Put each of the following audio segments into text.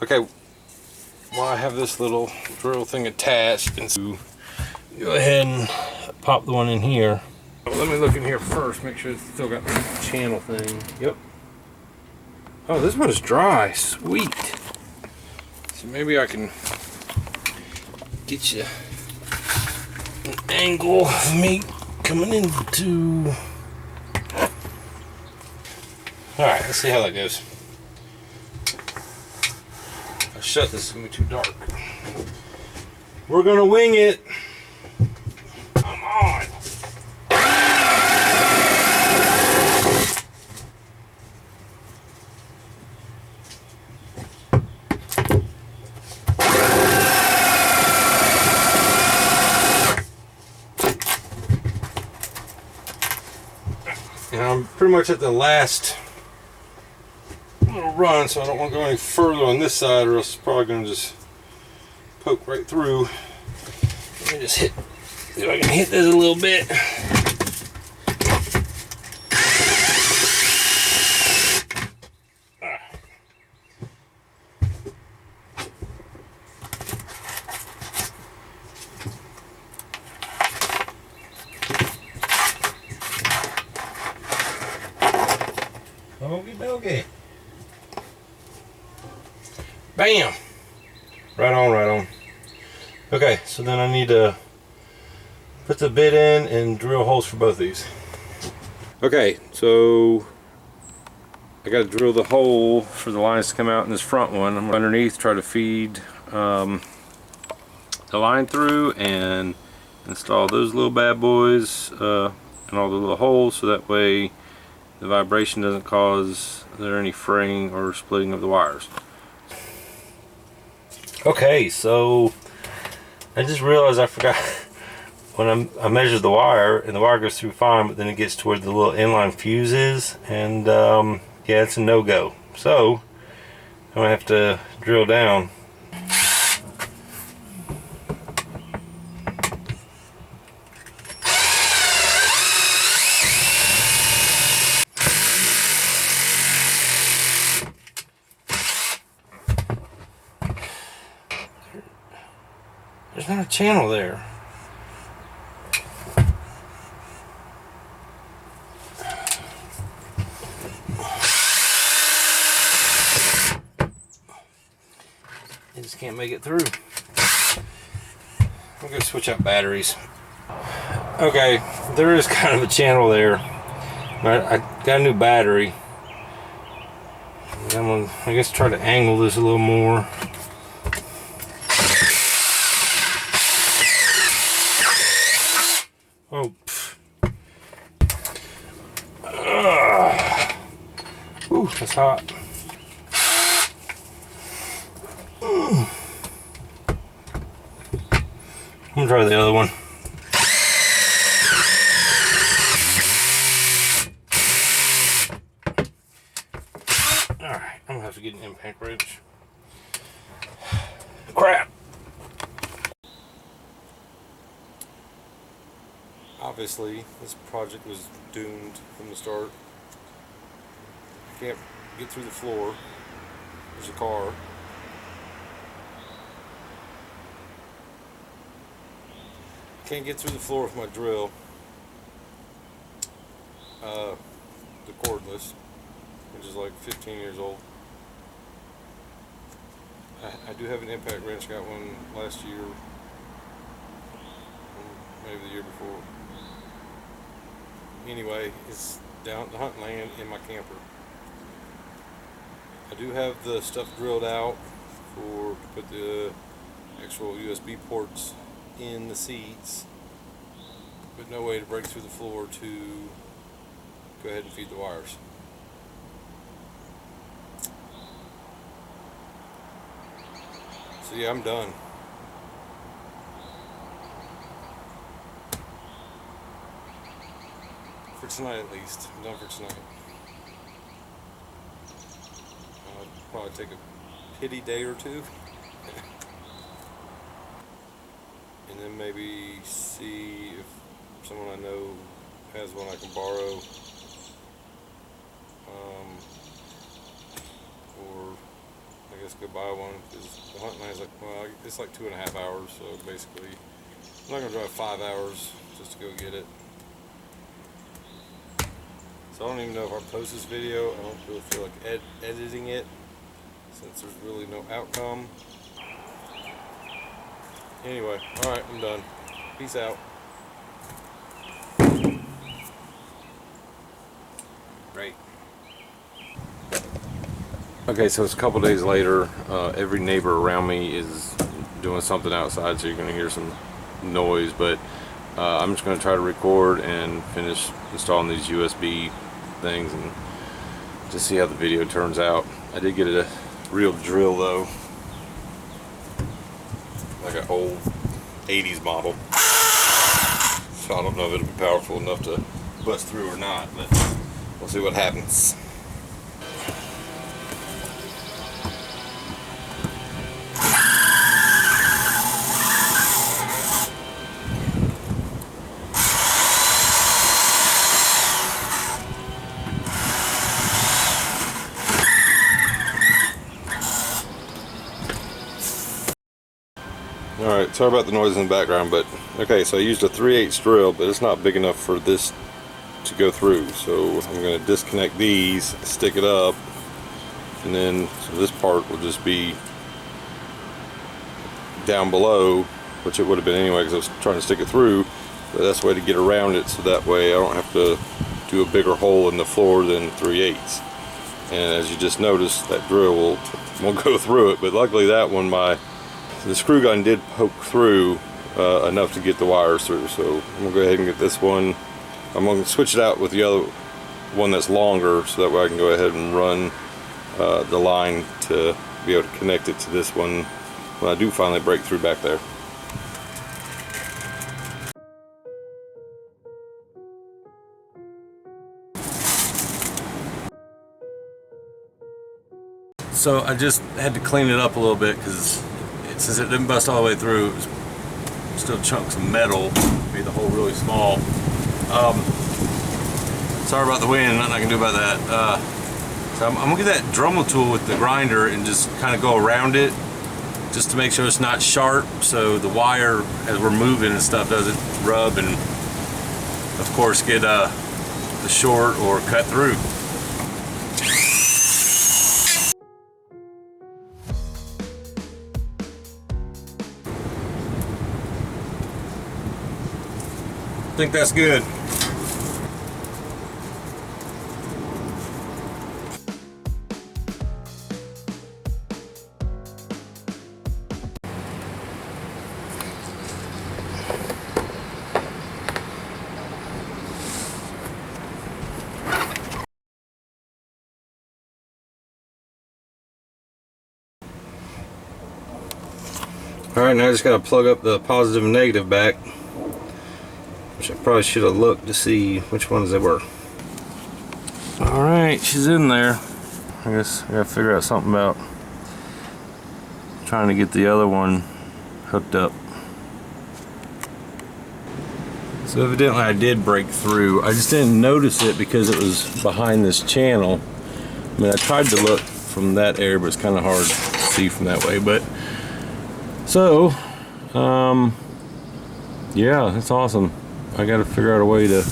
Okay, well, I have this little drill thing attached, and so go ahead and pop the one in here. Let me look in here first, make sure it's still got the channel thing. Yep. Oh, this one is dry. Sweet. So maybe I can get you an angle of me coming into. Alright, let's see how that goes. If I shut this, it's going to be too dark. We're going to wing it. Come on. And I'm pretty much at the last little run, so I don't want to go any further on this side, or else it's probably going to just poke right through. Let me just see if I can hit this a little bit. Okie dokie. Bam! Right on, right on. Okay, so then I need to put the bit in and drill holes for both these. Okay, so I got to drill the hole for the lines to come out in this front one. I'm underneath, try to feed the line through and install those little bad boys and all the little holes, so that way the vibration doesn't cause there any fraying or splitting of the wires. Okay, so I just realized I forgot when I measured the wire, and the wire goes through fine, but then it gets toward the little inline fuse is, and yeah, it's a no-go. So I'm gonna have to drill down. There's not a channel there. I just can't make it through. I'm gonna switch out batteries. Okay, there is kind of a channel there, but I got a new battery. I'm gonna, I guess, try to angle this a little more. Oh, ooh, that's hot. I'm gonna try the other one. Alright, I'm gonna have to get an impact wrench. Crap! Obviously, this project was doomed from the start. I can't get through the floor. There's a car. Can't get through the floor with my drill. The cordless, which is like 15 years old. I do have an impact wrench. Got one last year, maybe the year before. Anyway, it's down at the hunting land in my camper. I do have the stuff drilled out to put the actual USB ports in the seats, but no way to break through the floor to go ahead and feed the wires. So yeah, I'm done. For tonight at least. I'm done for tonight. I'll probably take a pity day or two. And then maybe see if someone I know has one I can borrow. Or I I guess go buy one, because the hunting is like, well, it's like 2.5 hours, so basically I'm not gonna drive 5 hours just to go get it. So I don't even know if I'll post this video. I don't really feel like editing it, since there's really no outcome. Anyway, alright, I'm done. Peace out. Great. Okay, so it's a couple days later. Every neighbor around me is doing something outside, so you're going to hear some noise, but I'm just going to try to record and finish installing these USB things and just see how the video turns out. I did get a real drill though, like an old 80s model, so I don't know if it'll be powerful enough to bust through or not, but we'll see what happens. Alright, sorry about the noise in the background, but okay, so I used a 3/8 drill, but it's not big enough for this to go through, so I'm going to disconnect these, stick it up, and then so this part will just be down below, which it would have been anyway because I was trying to stick it through, but that's the way to get around it, so that way I don't have to do a bigger hole in the floor than 3/8. And as you just noticed, that drill won't go through it, but luckily that one, the screw gun did poke through enough to get the wires through. So I'm gonna go ahead and get this one. I'm gonna switch it out with the other one that's longer, so that way I can go ahead and run the line to be able to connect it to this one when I do finally break through back there. So I just had to clean it up a little bit because since it didn't bust all the way through, it was still chunks of metal, made the hole really small. Sorry about the wind, nothing I can do about that. So I'm gonna get that Dremel tool with the grinder and just kind of go around it, just to make sure it's not sharp, so the wire, as we're moving and stuff, doesn't rub and, of course, get short or cut through. I think that's good. Alright, now I just got to plug up the positive and negative back, which I probably should have looked to see which ones they were. Alright, she's in there. I guess I gotta figure out something about trying to get the other one hooked up. So evidently I did break through. I just didn't notice it because it was behind this channel. I mean, I tried to look from that area, but it's kind of hard to see from that way. But so, yeah, that's awesome. I got to figure out a way to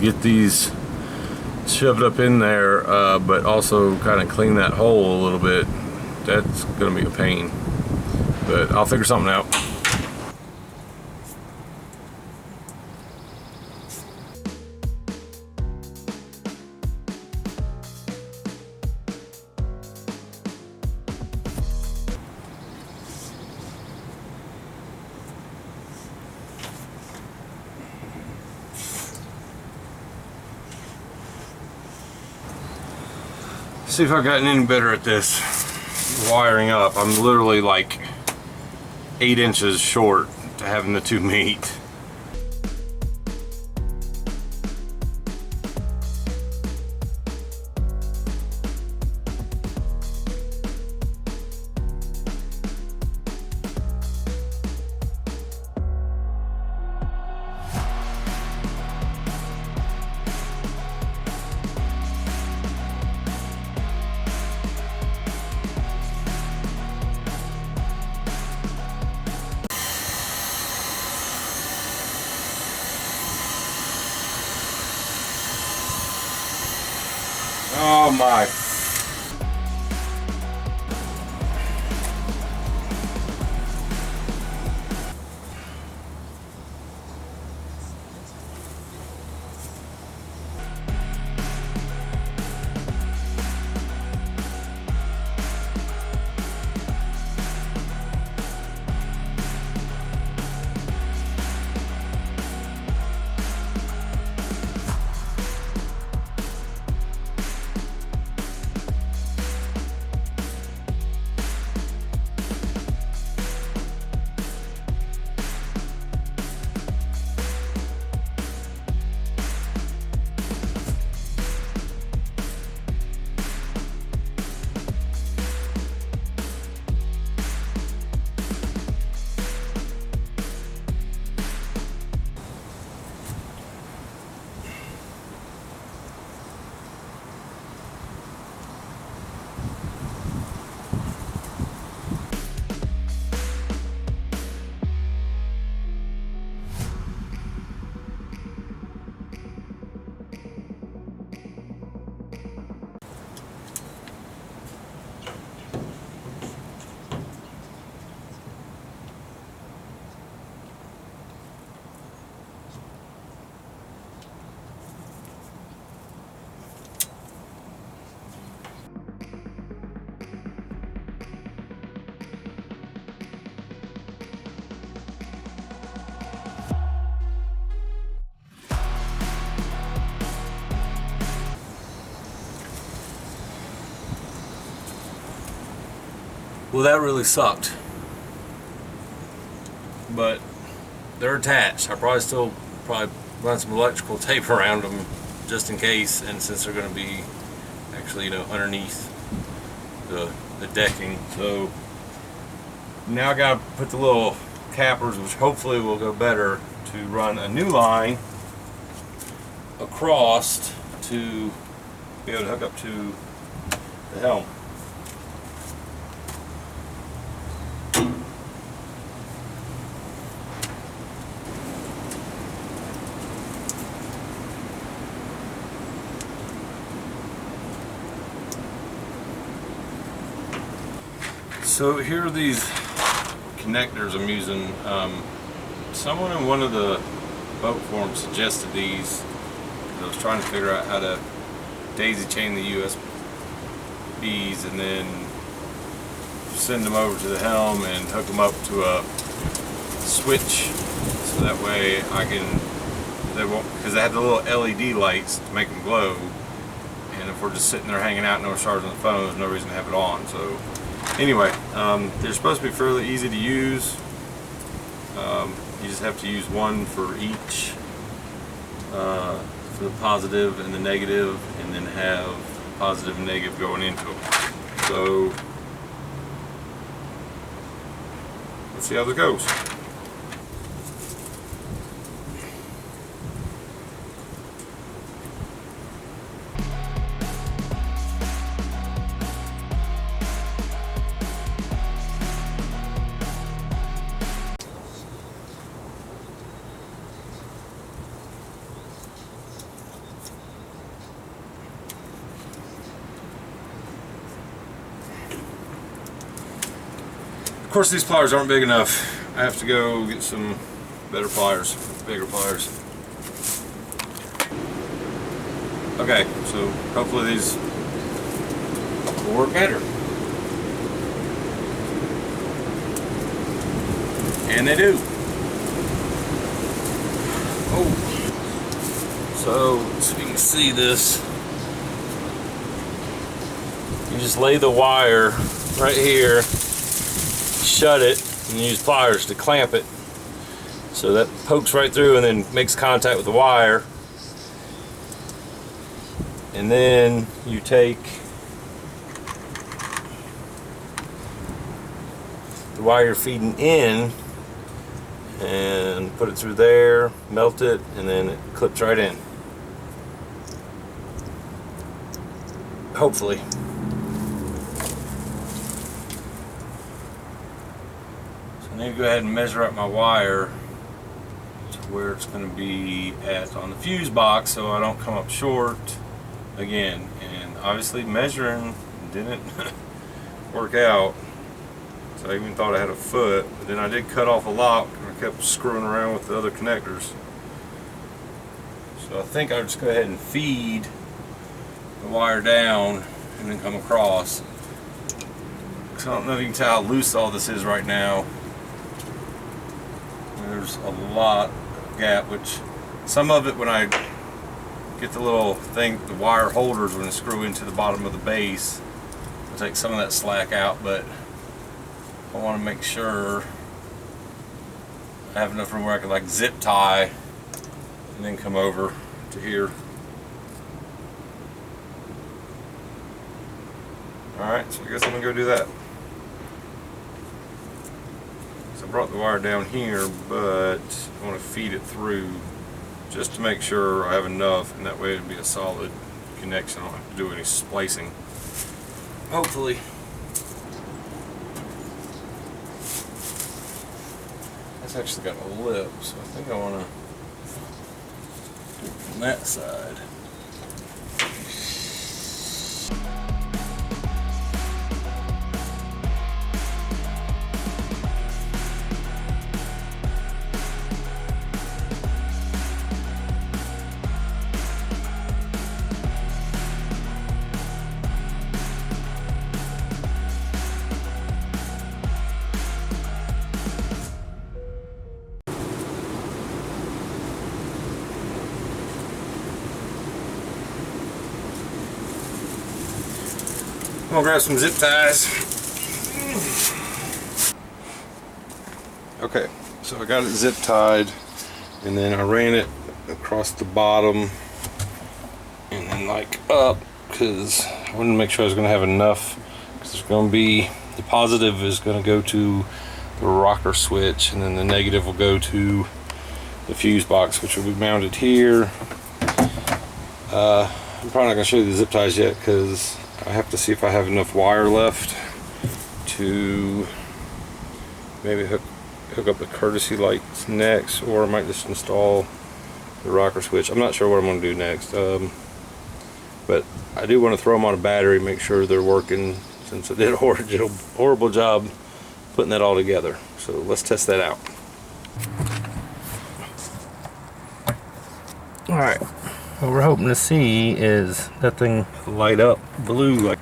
get these shoved up in there, but also kind of clean that hole a little bit. That's going to be a pain, but I'll figure something out. See if I've gotten any better at this wiring up. I'm literally like 8 inches short to having the two meet. Oh my. Well, that really sucked, but they're attached. I probably still run some electrical tape around them just in case, and since they're going to be actually, you know, underneath the decking. So now I got to put the little cappers, which hopefully will go better, to run a new line across to be able to hook up to the helm. So here are these connectors I'm using. Someone in one of the boat forums suggested these. I was trying to figure out how to daisy chain the USBs and then send them over to the helm and hook them up to a switch, so that way I can, they won't, because they have the little LED lights to make them glow, and if we're just sitting there hanging out and no charging the phone, there's no reason to have it on. So anyway, they're supposed to be fairly easy to use. You just have to use one for each, for the positive and the negative, and then have positive and negative going into them. So let's see how this goes. Of course, these pliers aren't big enough. I have to go get some better pliers, bigger pliers. Okay, so hopefully these will work better. And they do. Oh. So if you can see this, you just lay the wire right here, shut it, and use pliers to clamp it. So that pokes right through and then makes contact with the wire. And then you take the wire you're feeding in and put it through there, melt it, and then it clips right in. Hopefully. I need to go ahead and measure out my wire to where it's going to be at on the fuse box, so I don't come up short again. And obviously measuring didn't work out. So I even thought I had a foot, but then I did cut off a lock and I kept screwing around with the other connectors. So I think I'll just go ahead and feed the wire down and then come across. So I don't know if you can tell how loose all this is right now. There's a lot of gap, which some of it when I get the little thing, the wire holders when they screw into the bottom of the base, I'll take some of that slack out, but I want to make sure I have enough room where I can like zip tie and then come over to here. Alright, so I guess I'm going to go do that. So I brought the wire down here, but I want to feed it through just to make sure I have enough, and that way it'll be a solid connection. I don't have to do any splicing. Hopefully. It's actually got a lip, so I think I want to do it from that side. I'm gonna grab some zip ties. Okay, so I got it zip tied, and then I ran it across the bottom and then like up, because I wanted to make sure I was gonna have enough, because there's gonna be, the positive is gonna go to the rocker switch, and then the negative will go to the fuse box, which will be mounted here. I'm probably not gonna show you the zip ties yet, because I have to see if I have enough wire left to maybe hook up the courtesy lights next, or I might just install the rocker switch. I'm not sure what I'm going to do next, but I do want to throw them on a battery, make sure they're working, since I did a horrible job putting that all together. So let's test that out. Alright, what we're hoping to see is that thing light up blue like.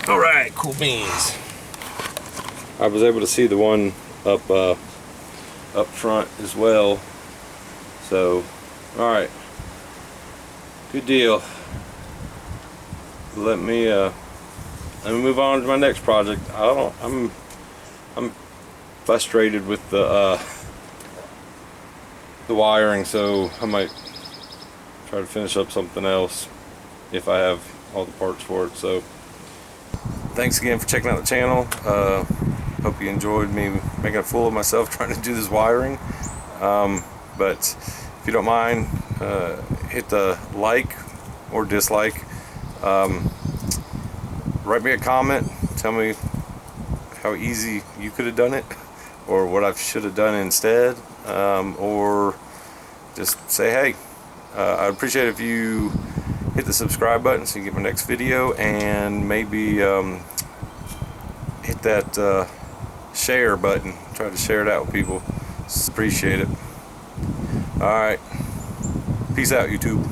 Alright, cool beans. I was able to see the one up front as well. So, alright. Good deal. Let me move on to my next project. I'm frustrated with the wiring, so I might try to finish up something else if I have all the parts for it. So thanks again for checking out the channel. Hope you enjoyed me making a fool of myself trying to do this wiring. But if you don't mind, hit the like or dislike. Write me a comment, tell me how easy you could have done it, or what I should have done instead, or just say hey. I'd appreciate it if you hit the subscribe button so you get my next video, and maybe hit that share button. Try to share it out with people. Appreciate it. Alright, peace out, YouTube.